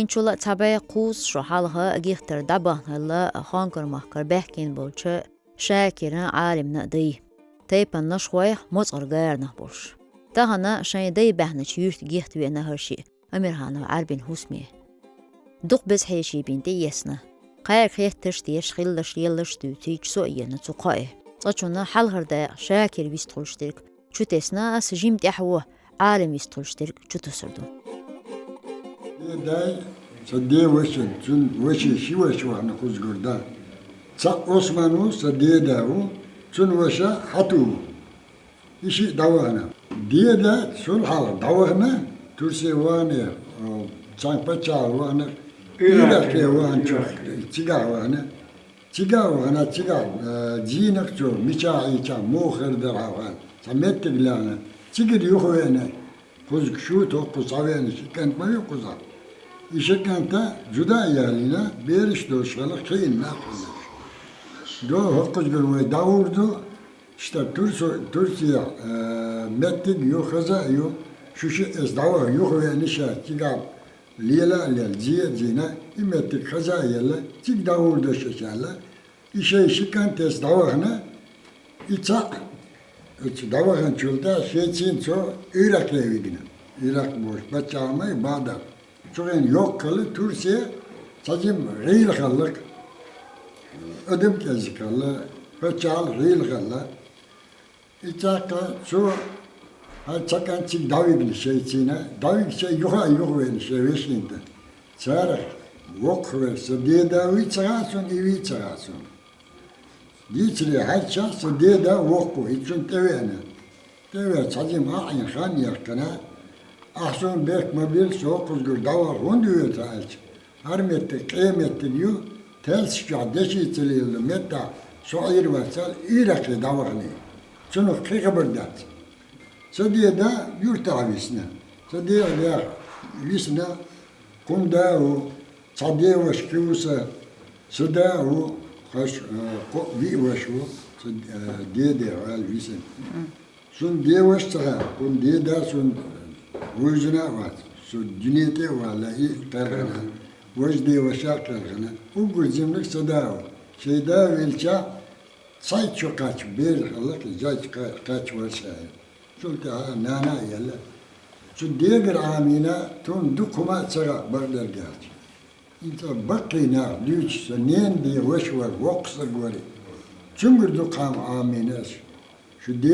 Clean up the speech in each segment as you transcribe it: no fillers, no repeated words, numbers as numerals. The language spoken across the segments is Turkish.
إنشولا تبع قوس شحالها أجيختر دبا هلا خانكر محكر بحكين بولشة شاكرا عالم نقدي تيبا نشوي مصر غير نهبوش تهنا شاي دي بحنا تشيوت جيخت بينا هرشي أمير هانا عربين هسمي دوق بس حيشي بنتي يسنا قاير خيخ تشتيش خيلش يلش دوتيج سوئية نتوقائه صجونا حل هردا شاكر بيستولشترك شو تسنا سجيم تحوه عالم بيستولشترك شو تسردو داي صدي وشن جن وشي شي وشو أنا خوش قردا صا عثمانو صدي داو جن وشا حتو إشي داوهنا دي دا شو حال داوهنا ترسي وانا صان بتشا وانا إيراك وانا تيجا وانا تيجا جينك جو ميشاعي تا موخر دراوان سميت بلانا تيجي يخوينا خوش شو توقف صاوين كانت ما يقصا İşe kanta juda yerliğine bir iş doşgalı kıyın ne yapılır. Do hakkız görmeyi davurdu. İşte Türkiye mettik yok haza yok. Şu şey esdava yok ve nişa çıkar. Liyela ciye cine imettik haza yerle çık davurdu şekerle. İşe kanta esdavahına içak. Davahan çölde şey için çok Irak evine. Irak boş. Bacağımayı Bağdat. Çoğun yok kalı Türkiye sadece reil kallık ödüm kezi kalı kaçal reil kalı içaka şu çakan çık davig şey içine davig şey yok ve şey veşinde çare yok ve diye davi çağasın evi çağasın diçli haça diye da yok bu için tevene sadece maayen kan yakına Ahson bek mobil soğuk uzgur davar hunduyor taç. Harmette kıyamette diyor. Telsiz deşi çeliyeli metta soğir varsal Irak'ı davarını. Şunu kıkıbırdat. Sadiye da yurt avisine. Sadiye da visne kumda o sadiye vaşkıvsa sada o kaş vi vaşu diye de al visne. Şun diye vaşsa kun diye da şun وجنا وات سو جنيتي ولا إيه كرهنا وجدي وشاق كرهنا وقول زملك صداو شيدا ويلشا صيد شو كاتش بير خلك جاي كاتش ورشاي شلت نانا يلا شو ديجر عامينا تون دكما سرا بردر جاتش انت بقينا ليش سنين دي وشور وقصر وري شنقر دقام عاميناش شو دي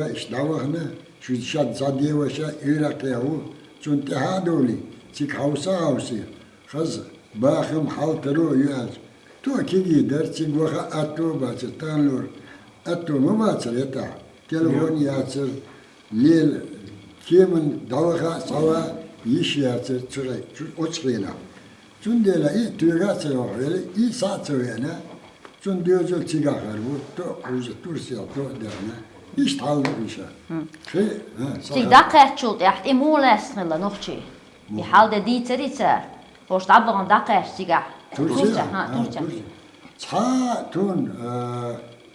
ايش دعوهنا şu şad zadiye ve şa Irak'ya o çün tehadoli çık havsa kız bakım haltero yaz to ki gider çık vaka atto başı tanlur atto mu başı yata telefon yazır lil kimin davaka sava iş yazır çıray o çıkıyla çün dela i tüyga çıra öyle i saat söylene çün diyoruz çıkar bu to uzu Türkiye to derine İşte halde bir şey. Sig daqehtschult echt imolestnilla nochchi. I halde dieteritzer. Host abban daqehtiga. Turcia. Ça tun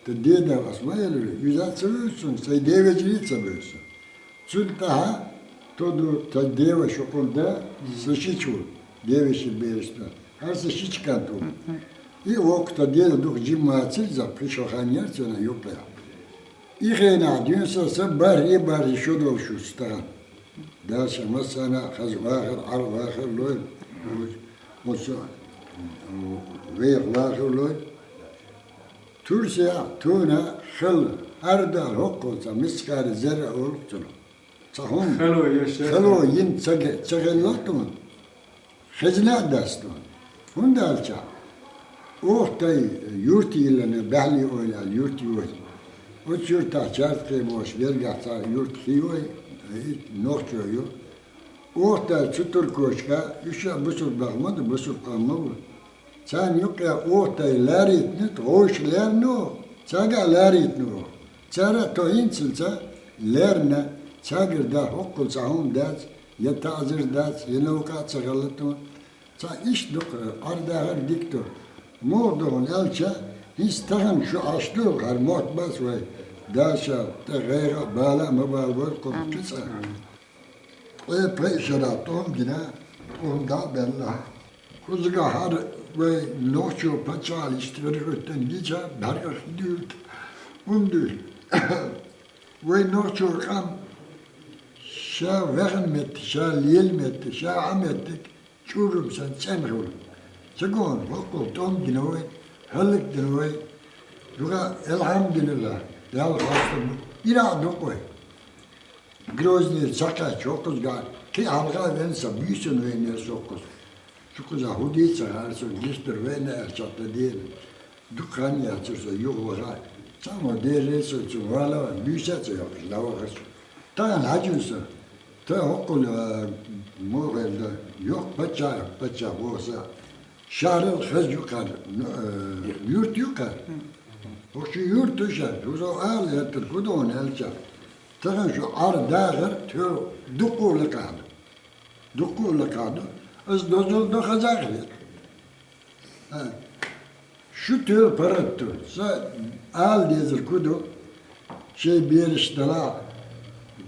de dede asmayelü. Güzel seviyorsun. Say deveciyi seviyorsun. Çünkü todo ta deva şokolda sıçıçu. Deveşi berişte. Her sıçı çıkan tu. I okta dede duk cimmaçı zapri şohanyer sana yok ya. İğne diyorsa bari şu da şu stan. Derse mesela hazvahır arvahır loy. Oso ve vahır loy. Türkiye tuna xıl arda hokkolsa miskar zerre olukçulu. Sahun. Xelo yin çağırlatın. Xezla dastun. Hundalça. Ohtay yurt ilene behli oyla yurt yurt. Uç yurt açar ki boş vergahta yurt hiyoy nokçuyor. Orta çıtır koşka işe busur bakmadı busur kalmadı. Sen yok ya orta larit ne hoşlar no. Çaga larit no. Çara to insilsa lerne çagırda hokul sahum ders ya tazir ders yine oka çagalatı. Ça iş dok arda her diktor. Mordon elça İstahım şu açlığı var, muhtbas ve daşa, tegayra, bala, mabal var, komşusa. Pey şeratom yine Onda bella. Kuzga har ve noço paçal iştirikten gice berga hidült. Undül. Ve noço kam şa vermet, şa lilmet, şa amettik. Çurum sen çemrul. Çegon vakul tom dinoy, halık dinoy. Yuga elhamdülillah. Yal hastım. İra dokoy. Grozny çaka çokuz gar. Ki halka vensa büyüsün ve ne sokuz. Çünkü Yahudice her şey giştir ve ne erçatlı değil. Dükkan yapırsa yok var. Ama derisi için valla büyüsece yok. Lavakası. Tayan hacısı. Ta okul muğelde yok paça olsa. Şarıl kız yukar. Yurt yukar. O şu yurt düşer. O ağlı yatır kudu onu elçer. Tayan şu ar dağır tür dukulu kaldı. Dukulu kaldı. Az dozuldu kazaklı. Şu tür parattı. Al dizir kudu. Şey bir iştala.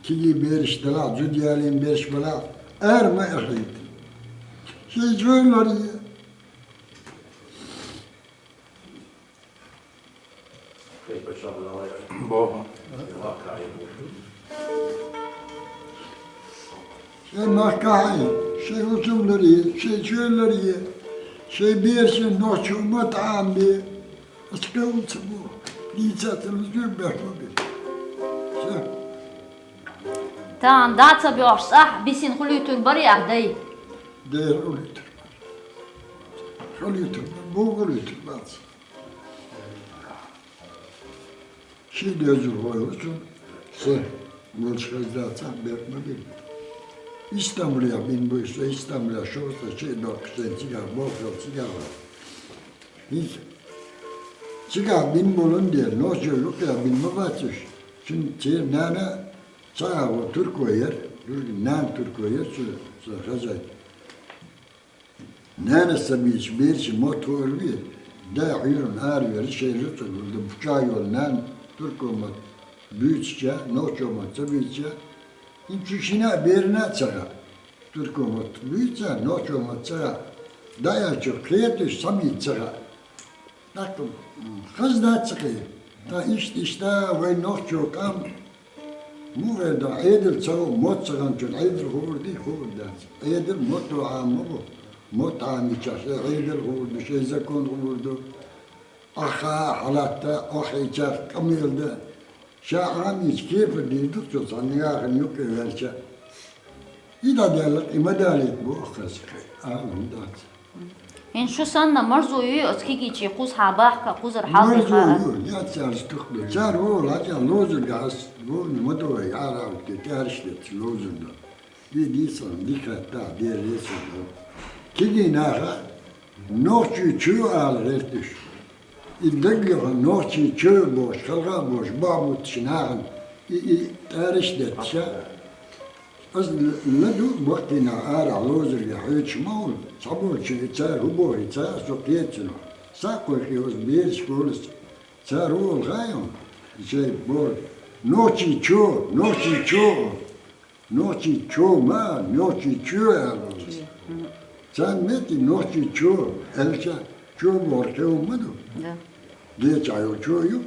Kili bir iştala. Züdyalin bir iştala. Erme ehlit. Şey şöyler ya. Boha. Şey mahkayı. Şey usulleri, şey şöyleri, şey bir şey noçuma tambi, askavut bu, diyeceğiniz gibi bekledim. Şey, تمام دعت بيوش صح بيسين خليتو البريع داي değer oluyor. Oluyor, bu oluyor bazı. Şey diyoruz koyuyorsun, şey, bu çıkacaksan bekledim. İstanbul'a bin bu işte İstanbul'a şurada şey dokuzdan çıkar, bol çıkar var. Hiç çıkar bin bulun diye, ne söylüyor ya bin mi batış. Şimdi şey nane çağa o Türk koyar, nan Türk koyar, şu hazay. Nane sabiç bir şey motor bir, de ayırın ağrıyor, şey rütül, bıçağı yol nan Türk olmak, büyükçe, noç olmak, sabiççe. İçişine birine çıkar. Türk olmak büyükçe, noç olmak çıkar. Daya çok kıyatış, sabi çıkar. Bakın, kız da çıkıyor. Da işte ve noç çok am. Muğda edil çoğu mot çıkan çok, edil huvur değil, huvur der. Edil motu amı bu. Mot amı çarşı, edil huvurdu, şey zekon huvurdu. Aha halatta, ahıca, kamilde. Şahane hiç keyifli değildik çok sanıyakın yok evvelce. İda derler, imadalet bu kız. Ağlamda. إن شو صنّا مرزوي أتكيكي تشي قوس حاباحكا قوس رحاضي Marzu ya çarştıklı. Çar oğul haca lozur gaz. Bu motoru yaravdı, terşlet lozurdu. Bir diyorsan dikkat daha bir resim. Kiki naha, nohçu çığ al rettiş. İddegliğe nohçu çığ boş, kalga boş, bağmut şinağın. Terşlet. Az ladu vaktina ara lozur ya hiç maul. Sabur çi çar hubo çar sokiyetçino. Sakko kiyoz bir şkolis. Çar ol gayon. Şey bor. Noçi ço, noçi ço. Noçi ço ma, noçi ço alos. Sen meti noçi ço. Elça ço bor ke olmadı. ده Geç ayo ço yok.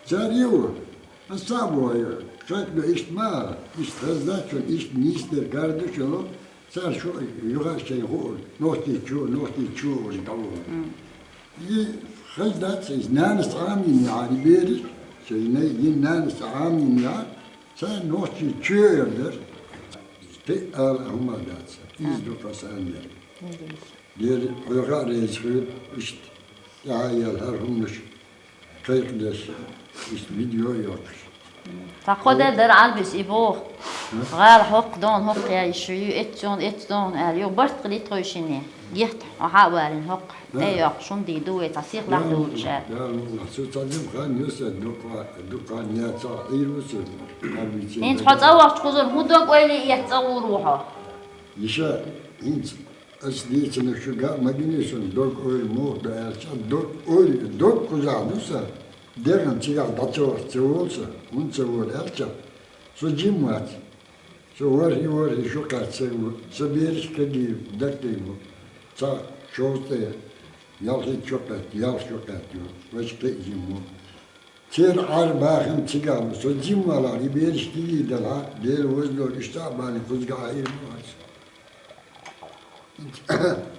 Çar yok. Saboyu. Şöyle iş ma, iş tezdaçın, iş nister kardeşim. Sen şu yukarı şey hol, nohti çu, davul. İyi, hızdat siz nanis amin yani bir şey ne, yin nanis amin ya. Sen nohti çu yerler. Te Allah'ıma datsa. İz dukasanlar. Diğer yukarı reçhül işte. Ya yalhar hummuş. Kayıklar. İşte video yok. تاخد در علبس إبوه غال حق دون حق يا يشيو إت دون اليو برت قليت قويشيني جهت وحاولين حق أيوة شون دي دوي تصير لحظة وتشال Ya Allah, şu çocuğum kan yoksa dükkan yatsa ayırmışsın. إنت حط أول تخزر هدوك ويلي يتصور روحه İşe hiç asli için şu makinesinin dört öyle muhda elçe dört kuzağınırsa derken çıkar daçı var olsa un çavur elçe. Su cim var. وري شو قاعد تسوي سبيرش كدي دكتيمو صار شوطي يالخي شوكات يال شوكات وش تيجيمو تير عرباخم تيجامو سو جيمالا يبيرش تيجي دلا دير وزلو اشتاباني خزقا عير مواس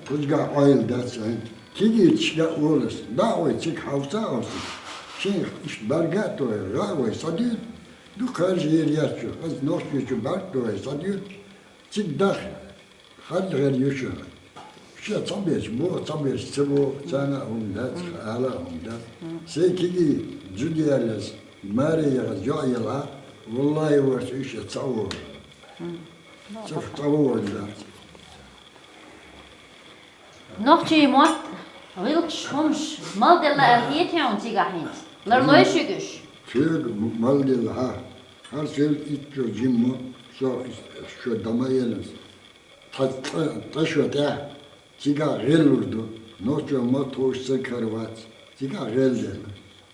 خزقا عيل داتسين تيجي تشجع ولس داوي تيك حوسا اوسي شيخ اش برقاتو راوي صديق دو خارج يرياتشو از نوش يشو برقاتو صديق تيك داخل خد غير يشو شو تصبيش مو تصبيش تبو سنة هم دات على هم دات سيكي جوديالس ماري جايلها والله ورش ايش تصور شوف تصور دات نوختي موت غيلش همش مال دل الهيت يوم تيجا حين لرلوي شيكش شيل مالدي لها هر شيل إتشو جيمو شو دمايلس تشو ده تيجا غيلوردو نوشو موتوش سكروات تيجا غيلدل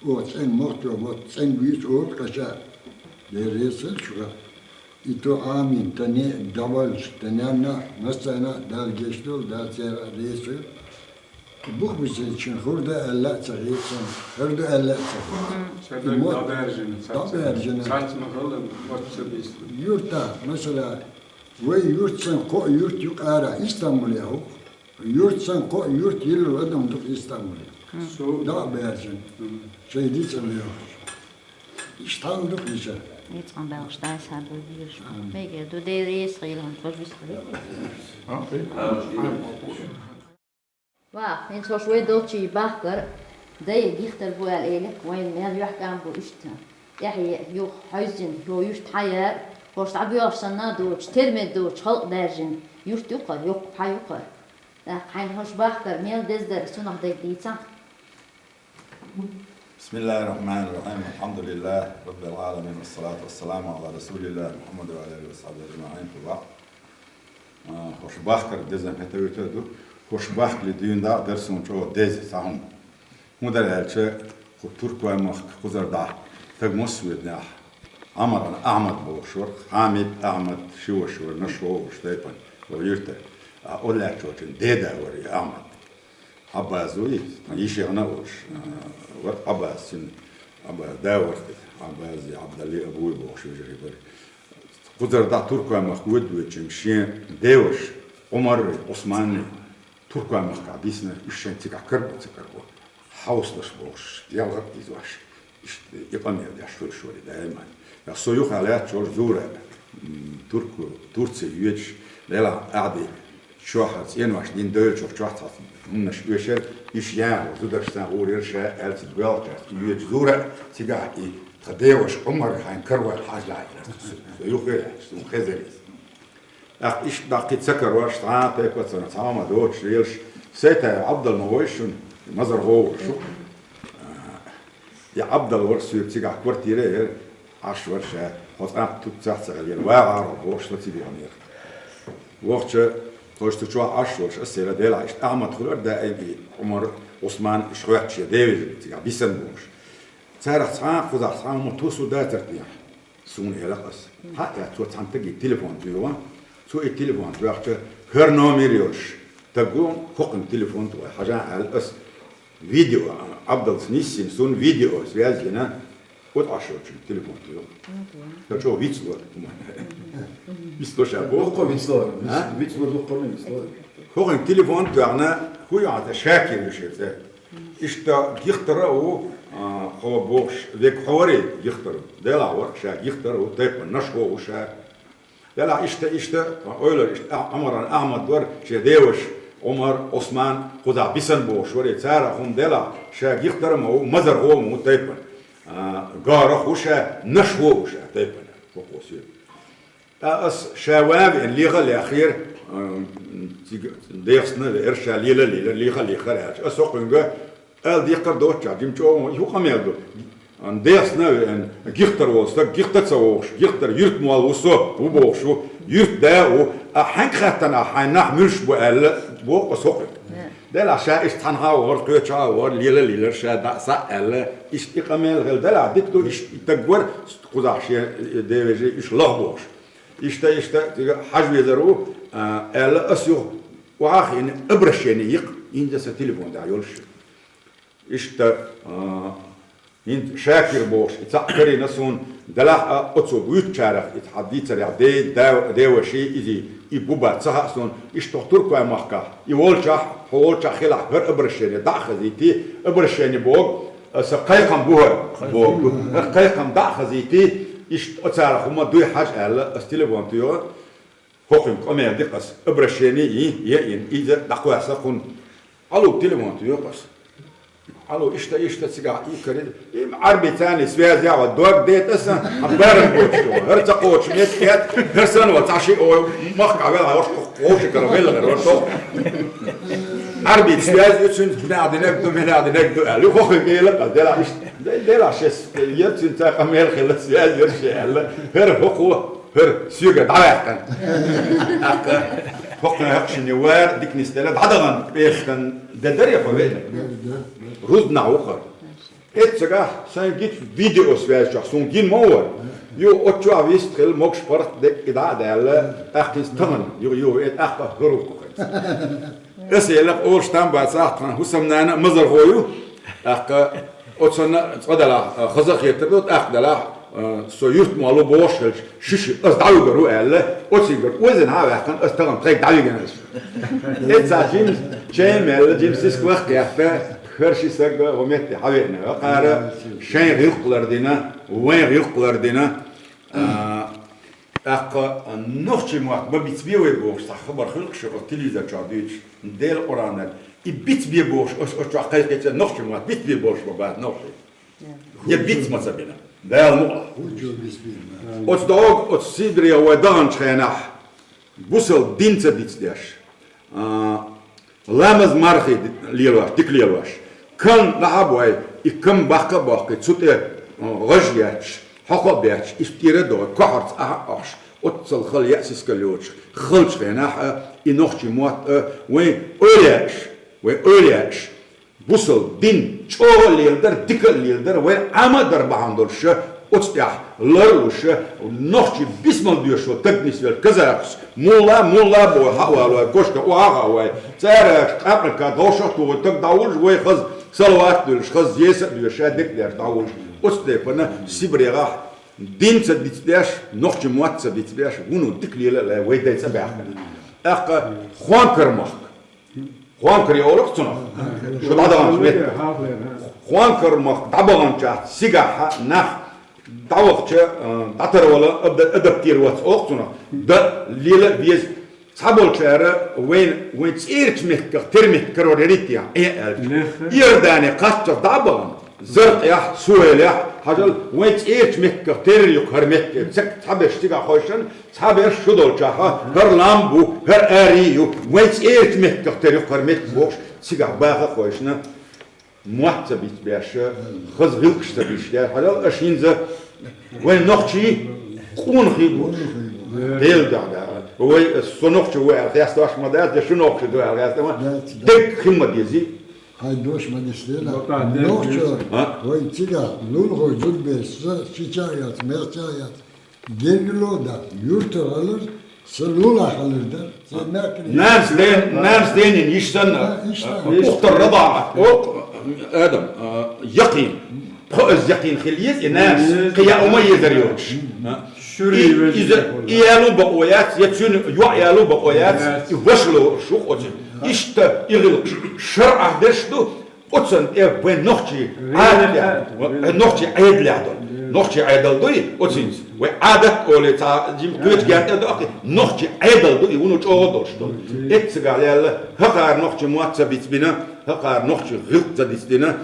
او سن موتو موت سن بيش او كشا لريسل شو إتو آمين تاني دبلش تنانا مثلا دار جشتول دار سير ريسل بوخ بيسي چون خورده ألا تغييرسن خورده ألا تغييرسن دابرجن Saçma kalın, başka bir istedim. yurtta mesela ve yurtsan ko yurt yok ara İstanbul yok yurtsan ko yurt yıl adamdık İstanbul'a Su, dابرجن şey diyeceğim İstanbul'da işte Jetzt am Bergstein haben wir schon. Mega, du der ist Irland, was bist du? Wah, wenn so schwer deutsche Bacher, der Dichter wo ehrlich, wenn mehr يحكم بو اشتا. يحيى يو حزن يو يشت حياة وش تعبي أفسنا دوش ترمي دوش خلق دارجن يشت يقر يق حيقر. لا حين هش باخر ميل دزدر سنة ديك ديتا. بسم الله الرحمن الرحيم الحمد لله رب العالمين والصلاة والسلام على رسول الله محمد وعلى آله وصحبه أجمعين في بعض. خوش باخر دزم هتويته دو خوش باخر لديوندا درسون شو دز سهم. مدر هالشيء ترك ومخ خزر دا تجمس ودناه. أمرنا أحمد بوشور حامد أحمد شو نشو وشتيبن ويرته أقول لك شو ديدا وري أحمد. أبا زوي يشي أنا وش أبا سن أبا داورت أبا زي عبد الله أبوي بوش وجري بري قدر دا تركيا مخود وجمشين داوش عمر عثماني تركيا مخابيسنا إشين تيجا كرب تكربو حوصلش بوش يلا إزواش يقام يدي شوي شوي دائما يا سويو خالات شور زورة تركي يوش لا عادي شو حد ينوش دين دول شوف شو حد نش يشل يشيان وزودشتان وريرشة ألت دوالجة يجزورة تجاهي تداوش عمر حين كروة الحاج لعيلة يخير مخزريس إيش باقي تسكر واش تعال تاكل سنة تعال دوش ريرش سيتا عبد المويشون مزر هو شو يا عبد الورسير تجاه كورتيرير عش ورشة هتقام تتسحت عليه واعر وش تبي عمير وقت توش تشوا عشرش السيرة ديلا إيش أعمد خلور دائما عمر عثمان إشخوات شيء ديفيد تيجا بيسنبوش تاريخ تعان خذ تعان متوسو داتر تيا سون إلقص حتى تو تعان تجي تليفون تيوا تو التليفون وقت هر نوميريوش تقوم حقن تليفون تو حاجة على الأس فيديو عبد السنيسين سون فيديو سويازلنا وتعشرش تليفون تيوا تشوف فيديو بيستوشا Lokko vitslor, vitslor lokko vitslor. هو التليفون تاعنا هو يعطي شاكر يشوفه إشتا يختار هو بوش ذيك حوري يختار دلا ورك شاك يختار وطيب النشوة وشاك دلا إشتا أولر أمر أحمد ور شديوش عمر عثمان خدا بيسن بوش وري تارا هم دلا شاك يختار ما هو مزر هو مو طيب قارخ وشا نشوة وشا طيب وقوسي أس شواب اللي غل أخير ديسنا الإرشا ليلة اللي غل خلاص أسوق إنجا ال ديقر دوتش عجيم شو يقام يلدو أن ديسنا أن جيختر وسط جيختر سووش جيختر يرت موال وسط وبوشو يرت ده وحين خاتنا حين نحملش بقال بوق أسوق ده لا شيء استنها ورقة شا ور ليلة شا ده سأل إيش إقامة الغل ده لا دكتور إيش تجور خذ شيء ده بيجي إيش لهبوش işte hacvezero elle asyo واخ ابرشيني يق ينجس تليفون دا يولش işte in şakir boş itakari nasun dalah otso büyük çaraf ithaddit sari de ve şey izi ibuba sahasun işte Türkiye mahka ivolcha khila her ابرشيني da khaziti ابرشيني bog سقيقم بوه قيقم da khaziti işte o çaraf ma duy haj elle teliefon diyor Hokum komaya dikas ابرشيني yin iyice dakvasa kun alu telefon diyor bas Alo işte sigara yukarı. Arbi tane svez ya dog det esen haberin boştu. Her çakoç mesket her sene var taşı o mahka vel hoş hoş karaveller orto. Arbi svez için ne adı ne Ali hoş gele kadela işte. Dela şes yetsin ta kamel khil svez yer şey her hoku her süge davetken. Ak hokna yakşini var diknistele dadagan beşten deder yapıyor. Ruzna okur. Etsega sen git video svejak son gin moor. Yo ocho avist kıl mok sport de idadelle akis taman. Yo et akba huruk. Eselek olstan basaqtan husamnana mazar hoyu. Akka otsana qadala khazaq yetirdi akdala soyurt malı boş şiş az davgaru elle otsiger ozen havakan az tagam tek davganas. Etsajim çemel jimsis kwaq yafa her şey sagda omette havetne qara şen riqlardina ve riqlardina aqqa nohchi mat babitsbiye boş xabar xilq şu televizor çadıyç del oranlar ibitsbiye boş o çaqayqeçe nohchi mat bitbiye boş baba nohchi ya bitmasa bina dal mu ots dog ots sidriya ve dan çenah busel dinse bitsdiaş Lamaz marxi lielvaş, diklielvaş. Kan lahaboy, ikam bakka tsute gajyaç, haqabaç, istire do, kahart ahаш. Otsal khal yasis kalyoç. Khalç fenah inoxchi muat ve öyleyş. Busal din çoğu lielder, dikal lielder ve amadar bahandolş. Otstah larluş, noxchi bismal diyor şu teknis ver kazaraks. Mulla boy havalı koşka o ağavay. Çare Afrika doşak tu tek davul ve kız salavat diyor, kız yesa diyor şadikler davul. Ostepana Sibriya din saditler noxchi muat saditler bunu dikliyle ve de sabah. Ak Juan Kırmak. Juan Kırıyoruz sonra. Şu adam Juan Kırmak tabanca sigaha nah Davakçı datarvalı adaptir wat oqtuna da lila biz sabolçarı ve çirçmek termik karoritiya yerdane qaçça daban zırt ya suela hajal ve çirçmek ter yukarmek çek tabeştiga xoşan taber şudolça her lambu her ariyu ve çirçmek ter yukarmek boş siga bağa xoşna muhtabit beşe xızgılqışta beşler halal aşinza ve noxchi qunxi del da ve sonoxchi ve ertestaş model de şu noxchi do ertestama tek ximma dizi haydoş madislela noxchi ve tiga nulgo zudbe çiçayat merçayat gelgiloda yurt alır Selula alırdı. Nams denin işten oktar rıda ok adam yakin Poz yakin xiliyiz nams qiyama yediriyormuş. Şuri iyalu baqoyat yetsun yu'yalu baqoyat vaslu şu oç işte ilgili şer'a deşdu otsan ve noxchi ayedlado noxchi ayedaldo otsins ve adet ole ta jim göç geldi akı noxchi ayedaldo bunu çoğudoştu etsigalyalla haqar noxchi muatsabit bina haqar noxchi gıqta distina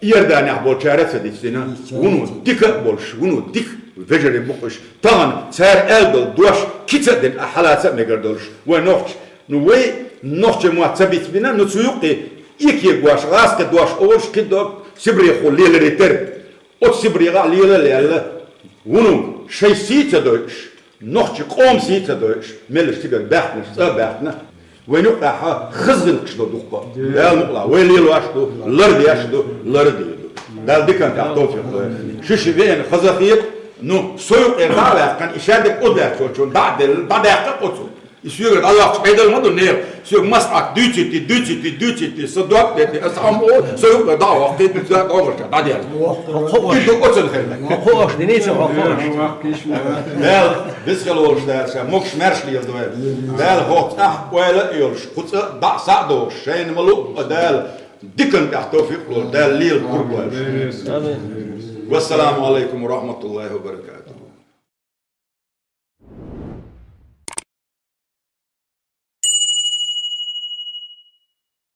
yerdane bolçarasa distina bunu dik bolş bunu dik vejere bokuş tan ser eldol duş kitsen halasa megerdolş ve noxchi nu ve noxchi muatsabit bina nu suyuqi iki guaş raske duş olş kido Sibriya xulliler ter ot Sibriya liler bunu şey site deutsch noxchi qom site deutsch melstiger baxtnis baxtna ve nuqaha xızgılqışdo duqqa ya muqla ve lilwaşdo lar diyaşdo lar diyordu daldikan taqtof şişi ve xazaqiyet nu soyup davet kan işerdek o der çocuğun da dakika koçu. İstiyor Allah çıkaydı ne? Söyle masak düçiti sadok dedi. Asam o soyup davet dedi güzel olmuş da diyor. Bir de koçun herle. Hoş ne neyse hoş. Wel, biz geloos daar zijn moks mersli of de wel hot wel yols goed da sa do zijn malu del dikken da tofik del lil kurba. Wassalamu alaikum wa rahmatullahi wa barakatuh.